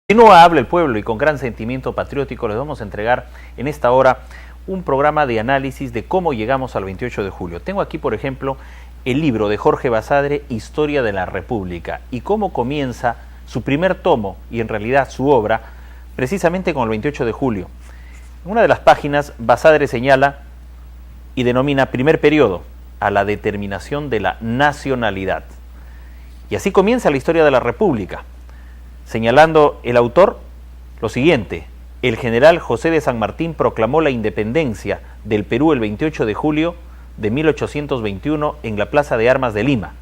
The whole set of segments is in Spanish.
Si no habla el pueblo y con gran sentimiento patriótico les vamos a entregar en esta hora un programa de análisis de cómo llegamos al 28 de julio. Tengo aquí, por ejemplo, el libro de Jorge Basadre, Historia de la República, y cómo comienza su primer tomo, y en realidad su obra, precisamente con el 28 de julio. En una de las páginas, Basadre señala y denomina primer periodo a la determinación de la nacionalidad. Y así comienza la historia de la República, señalando el autor lo siguiente: el general José de San Martín proclamó la independencia del Perú el 28 de julio de 1821 en la Plaza de Armas de Lima.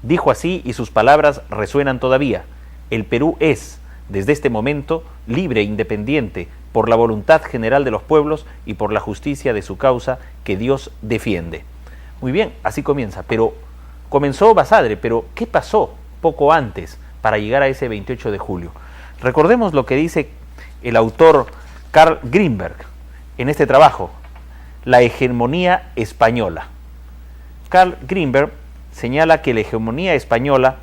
Dijo así, y sus palabras resuenan todavía: el Perú es, desde este momento, libre e independiente por la voluntad general de los pueblos y por la justicia de su causa que Dios defiende. Muy bien, así comienza, pero comenzó Basadre, pero ¿qué pasó poco antes para llegar a ese 28 de julio? Recordemos lo que dice el autor Carl Grimberg en este trabajo, La hegemonía española. Carl Grimberg señala que la hegemonía española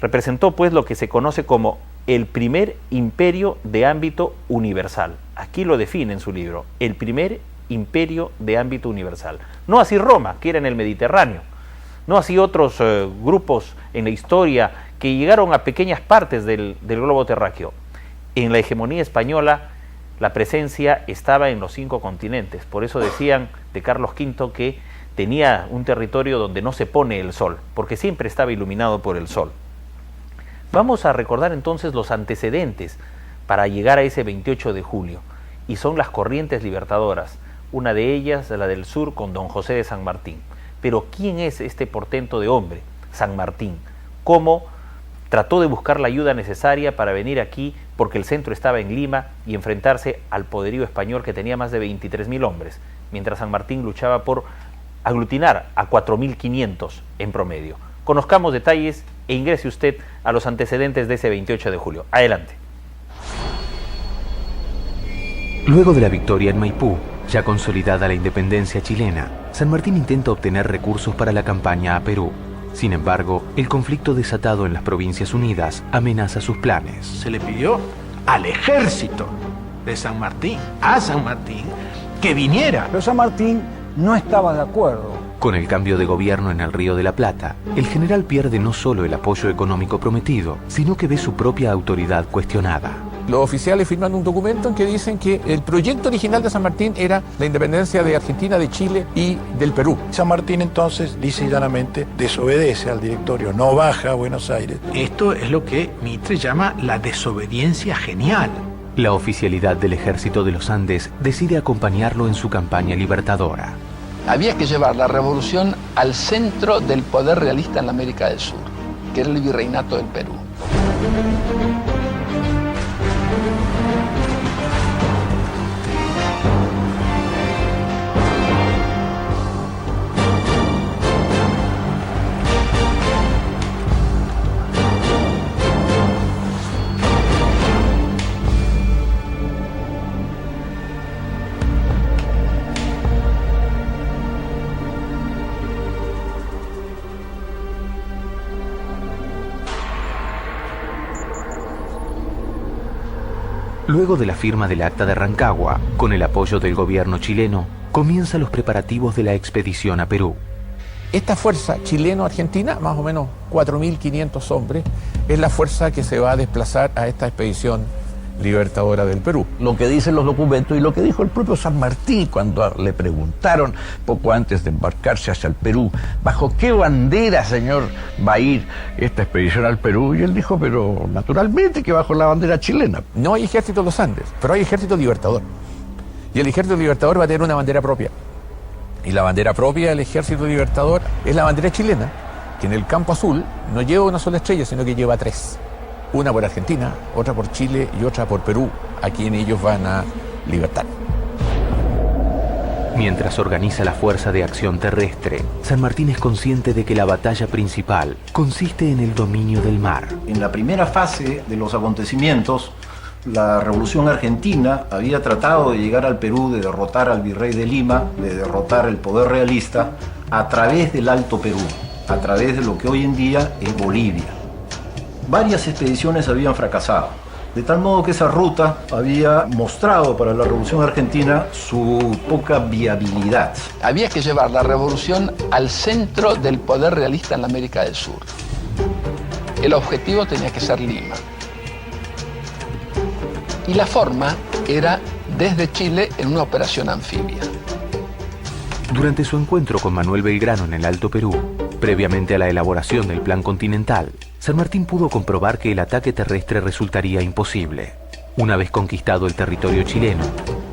representó pues lo que se conoce como el primer imperio de ámbito universal. Aquí lo define en su libro, el primer imperio de ámbito universal. No así Roma, que era en el Mediterráneo, no así otros grupos en la historia que llegaron a pequeñas partes del globo terráqueo. En la hegemonía española la presencia estaba en los 5 continentes. Por eso decían de Carlos V que tenía un territorio donde no se pone el sol, porque siempre estaba iluminado por el sol. Vamos a recordar entonces los antecedentes para llegar a ese 28 de julio, y son las corrientes libertadoras, una de ellas la del sur con don José de San Martín. Pero ¿quién es este portento de hombre, San Martín? ¿Cómo trató de buscar la ayuda necesaria para venir aquí, porque el centro estaba en Lima, y enfrentarse al poderío español que tenía más de 23.000 hombres, mientras San Martín luchaba por aglutinar a 4.500 en promedio? Conozcamos detalles e ingrese usted a los antecedentes de ese 28 de julio. Adelante. Luego de la victoria en Maipú, ya consolidada la independencia chilena, San Martín intenta obtener recursos para la campaña a Perú. Sin embargo, el conflicto desatado en las Provincias Unidas amenaza sus planes. Se le pidió al ejército de San Martín, a San Martín, que viniera. Pero San Martín no estaba de acuerdo. Con el cambio de gobierno en el Río de la Plata, el general pierde no solo el apoyo económico prometido, sino que ve su propia autoridad cuestionada. Los oficiales firman un documento en que dicen que el proyecto original de San Martín era la independencia de Argentina, de Chile y del Perú. San Martín entonces, lisa y llanamente, desobedece al directorio, no baja a Buenos Aires. Esto es lo que Mitre llama la desobediencia genial. La oficialidad del Ejército de los Andes decide acompañarlo en su campaña libertadora. Había que llevar la revolución al centro del poder realista en la América del Sur, que era el virreinato del Perú. Luego de la firma del Acta de Rancagua, con el apoyo del gobierno chileno, comienzan los preparativos de la expedición a Perú. Esta fuerza chileno-argentina, más o menos 4.500 hombres, es la fuerza que se va a desplazar a esta expedición libertadora del Perú. Lo que dicen los documentos y lo que dijo el propio San Martín cuando le preguntaron poco antes de embarcarse hacia el Perú, ¿bajo qué bandera, señor, va a ir esta expedición al Perú? Y él dijo, pero naturalmente que bajo la bandera chilena. No hay ejército en los Andes, pero hay ejército libertador. Y el ejército libertador va a tener una bandera propia. Y la bandera propia del ejército libertador es la bandera chilena, que en el campo azul no lleva una sola estrella, sino que lleva 3. Una por Argentina, otra por Chile y otra por Perú, a quien ellos van a libertar. Mientras organiza la Fuerza de Acción Terrestre, San Martín es consciente de que la batalla principal consiste en el dominio del mar. En la primera fase de los acontecimientos, la Revolución Argentina había tratado de llegar al Perú, de derrotar al virrey de Lima, de derrotar el poder realista a través del Alto Perú, a través de lo que hoy en día es Bolivia. Varias expediciones habían fracasado. De tal modo que esa ruta había mostrado para la Revolución Argentina su poca viabilidad. Había que llevar la revolución al centro del poder realista en la América del Sur. El objetivo tenía que ser Lima. Y la forma era desde Chile en una operación anfibia. Durante su encuentro con Manuel Belgrano en el Alto Perú, previamente a la elaboración del Plan Continental, San Martín pudo comprobar que el ataque terrestre resultaría imposible. Una vez conquistado el territorio chileno,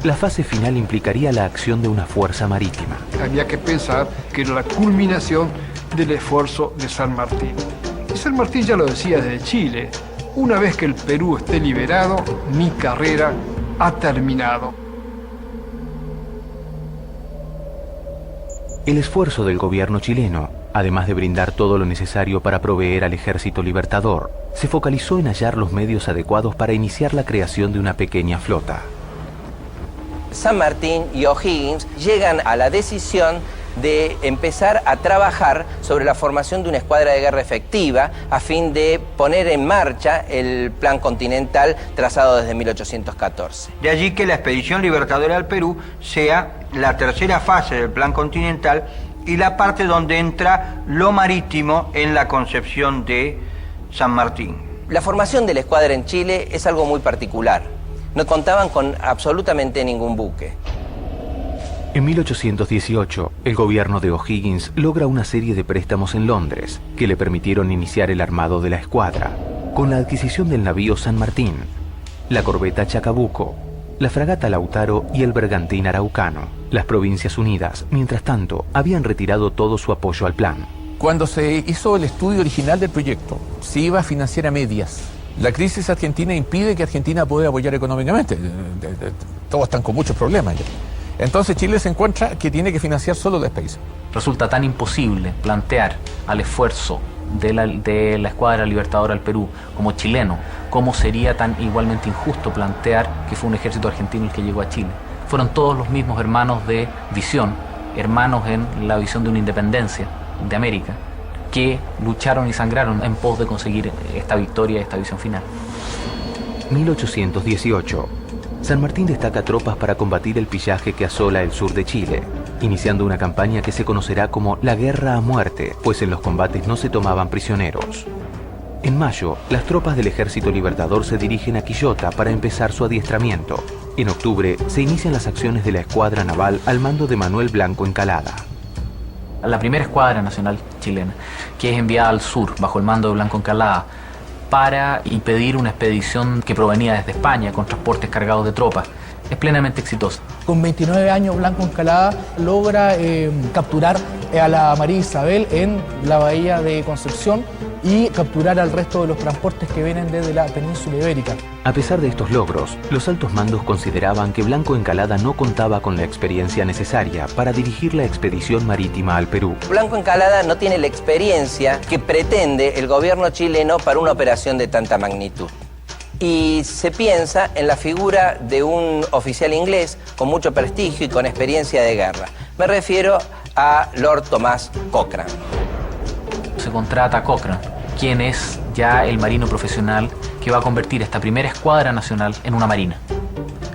la fase final implicaría la acción de una fuerza marítima. Había que pensar que era la culminación del esfuerzo de San Martín. Y San Martín ya lo decía desde Chile: una vez que el Perú esté liberado, mi carrera ha terminado. El esfuerzo del gobierno chileno, además de brindar todo lo necesario para proveer al ejército libertador, se focalizó en hallar los medios adecuados para iniciar la creación de una pequeña flota. San Martín y O'Higgins llegan a la decisión de empezar a trabajar sobre la formación de una escuadra de guerra efectiva a fin de poner en marcha el Plan Continental trazado desde 1814. De allí que la expedición libertadora al Perú sea la tercera fase del Plan Continental y la parte donde entra lo marítimo en la concepción de San Martín. La formación de la escuadra en Chile es algo muy particular. No contaban con absolutamente ningún buque. En 1818, el gobierno de O'Higgins logra una serie de préstamos en Londres que le permitieron iniciar el armado de la escuadra, con la adquisición del navío San Martín, la corbeta Chacabuco, la fragata Lautaro y el bergantín Araucano. Las Provincias Unidas, mientras tanto, habían retirado todo su apoyo al plan. Cuando se hizo el estudio original del proyecto, se iba a financiar a medias. La crisis argentina impide que Argentina pueda apoyar económicamente. Todos están con muchos problemas ya. Entonces Chile se encuentra que tiene que financiar solo la expedición. Resulta tan imposible plantear al esfuerzo de la Escuadra Libertadora al Perú como chileno, como sería tan igualmente injusto plantear que fue un ejército argentino el que llegó a Chile. Fueron todos los mismos hermanos de visión, hermanos en la visión de una independencia de América, que lucharon y sangraron en pos de conseguir esta victoria, esta visión final. 1818. San Martín destaca tropas para combatir el pillaje que asola el sur de Chile, iniciando una campaña que se conocerá como la Guerra a Muerte, pues en los combates no se tomaban prisioneros. En mayo, las tropas del Ejército Libertador se dirigen a Quillota para empezar su adiestramiento. En octubre, se inician las acciones de la Escuadra Naval al mando de Manuel Blanco Encalada. La primera Escuadra Nacional chilena, que es enviada al sur bajo el mando de Blanco Encalada, para impedir una expedición que provenía desde España con transportes cargados de tropas. Es plenamente exitosa. Con 29 años, Blanco Encalada logra capturar a la María Isabel en la bahía de Concepción y capturar al resto de los transportes que vienen desde la península ibérica. A pesar de estos logros, los altos mandos consideraban que Blanco Encalada no contaba con la experiencia necesaria para dirigir la expedición marítima al Perú. Blanco Encalada no tiene la experiencia que pretende el gobierno chileno para una operación de tanta magnitud. Y se piensa en la figura de un oficial inglés con mucho prestigio y con experiencia de guerra. Me refiero a Lord Thomas Cochrane. Se contrata a Cochrane, quien es ya el marino profesional que va a convertir esta primera escuadra nacional en una marina,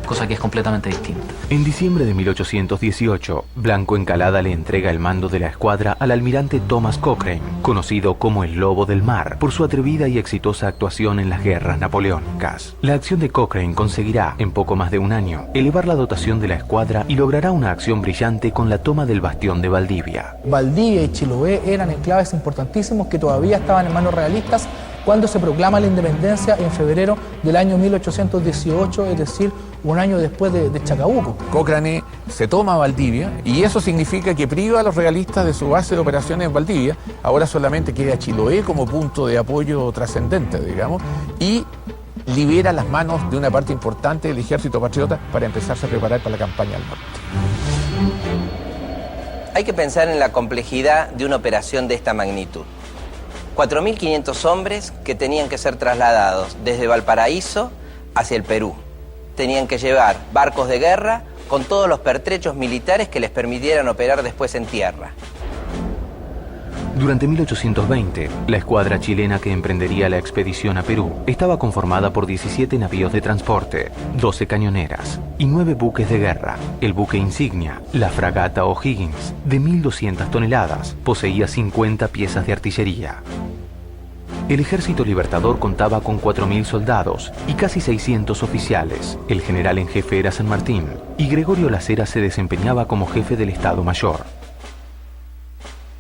cosa que es completamente distinta. En diciembre de 1818, Blanco Encalada le entrega el mando de la escuadra al almirante Thomas Cochrane, conocido como el Lobo del Mar, por su atrevida y exitosa actuación en las guerras napoleónicas. La acción de Cochrane conseguirá, en poco más de un año, elevar la dotación de la escuadra y logrará una acción brillante con la toma del bastión de Valdivia. Valdivia y Chiloé eran enclaves importantísimos que todavía estaban en manos realistas cuando se proclama la independencia en febrero del año 1818, es decir, un año después de Chacabuco. Cochrane se toma Valdivia y eso significa que priva a los realistas de su base de operaciones en Valdivia. Ahora solamente queda Chiloé como punto de apoyo trascendente, digamos, y libera las manos de una parte importante del ejército patriota para empezarse a preparar para la campaña al norte. Hay que pensar en la complejidad de una operación de esta magnitud. 4.500 hombres que tenían que ser trasladados desde Valparaíso hacia el Perú. Tenían que llevar barcos de guerra con todos los pertrechos militares que les permitieran operar después en tierra. Durante 1820, la escuadra chilena que emprendería la expedición a Perú estaba conformada por 17 navíos de transporte, 12 cañoneras y 9 buques de guerra. El buque insignia, la fragata O'Higgins, de 1.200 toneladas, poseía 50 piezas de artillería. El Ejército Libertador contaba con 4.000 soldados y casi 600 oficiales. El general en jefe era San Martín y Gregorio Las Heras se desempeñaba como jefe del Estado Mayor.